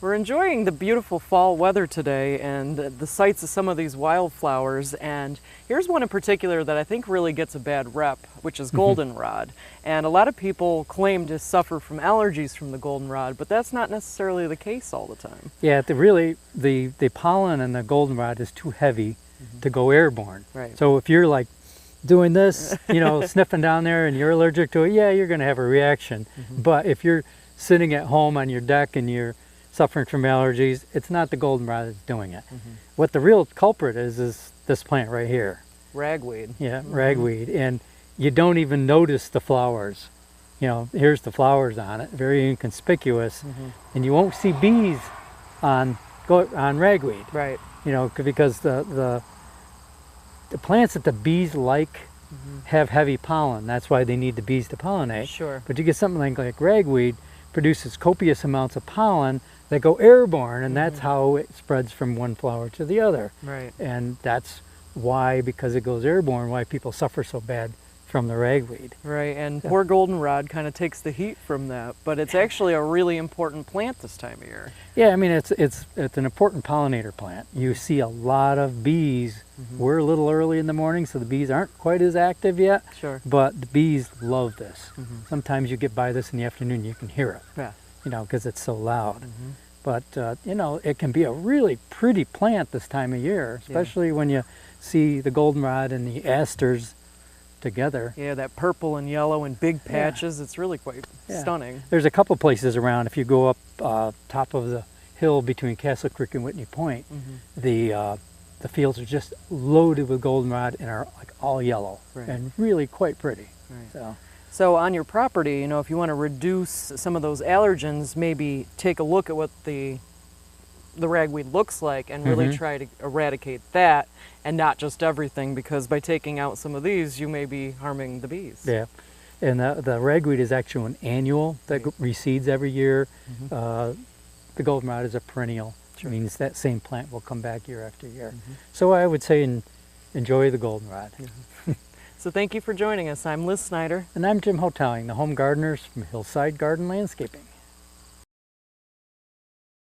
We're enjoying the beautiful fall weather today and the sights of some of these wildflowers, and here's one in particular that I think really gets a bad rep, which is goldenrod. And a lot of people claim to suffer from allergies from the goldenrod, but that's not necessarily the case all the time. Yeah, the pollen in the goldenrod is too heavy to go airborne. Right. So if you're like doing this, you know, sniffing down there and you're allergic to it, yeah, you're going to have a reaction. But if you're sitting at home on your deck and you're suffering from allergies, it's not the goldenrod that's doing it. What the real culprit is this plant right here. Ragweed. Yeah, ragweed. And you don't even notice the flowers. You know, here's the flowers on it, very inconspicuous. And you won't see bees on ragweed. Right. You know, because the plants that the bees like have heavy pollen. That's why they need the bees to pollinate. Sure. But you get something like ragweed, produces copious amounts of pollen that go airborne, and that's how it spreads from one flower to the other. Right. And that's why, because it goes airborne, why people suffer so bad from the ragweed. Right, and poor goldenrod kind of takes the heat from that, but it's actually a really important plant this time of year. Yeah, I mean, it's an important pollinator plant. You see a lot of bees. We're a little early in the morning, so the bees aren't quite as active yet. Sure. But the bees love this. Sometimes you get by this in the afternoon, you can hear it. Yeah. You know, because it's so loud. But you know, it can be a really pretty plant this time of year, especially when you see the goldenrod and the asters together. Yeah, that purple and yellow in big patches. It's really quite stunning. There's a couple places around. If you go up top of the hill between Castle Creek and Whitney Point, the fields are just loaded with goldenrod and are like all yellow and really quite pretty. Right. So on your property, you know, if you want to reduce some of those allergens, maybe take a look at what the ragweed looks like and really try to eradicate that and not just everything, because by taking out some of these, you may be harming the bees. Yeah, and the ragweed is actually an annual that reseeds every year. The goldenrod is a perennial. It means that same plant will come back year after year. So I would say enjoy the goldenrod. So thank you for joining us. I'm Liz Snyder. And I'm Jim Hotelling, the home gardeners from Hillside Garden Landscaping.